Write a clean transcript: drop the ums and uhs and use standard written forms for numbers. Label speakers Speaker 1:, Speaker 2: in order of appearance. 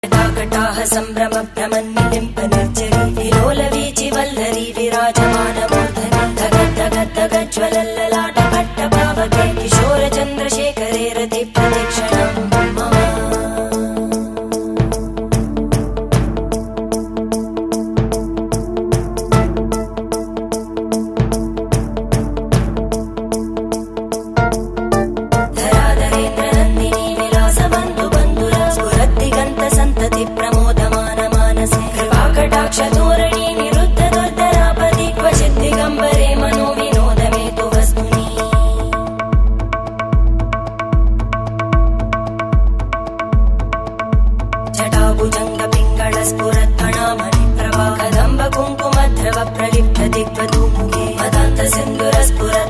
Speaker 1: कटाकटाह सम्भ्रम भ्रमन्निलिम्प निर्जरी विलोलवीचि वल्लरी विराजमानमूर्धनि धगद्धगद्धगज्ज्वलल्ललाटपट्टपावके किशोरचन्द्रशेखरे रति प्रदक्षिणम् मम धराधरेन्द्रनन्दिनी विलासबन्धु बन्धुरा स्फुरद्दिगन्त सन्तति प्रमोदमान मानसे कृपाकटाक्षतोरणी निरुद्ध दुर्धरापदि क्वचित् दिगम्बरे मनो विनोदमेतु वस्तुनि जटाभुजङ्ग पिङ्गळ स्फुरद्भणामणि प्रभा कदम्ब कुङ्कुमद्रव प्रलिप्त दिग्वधूमुखे मदान्त सिन्धुर स्फुरत्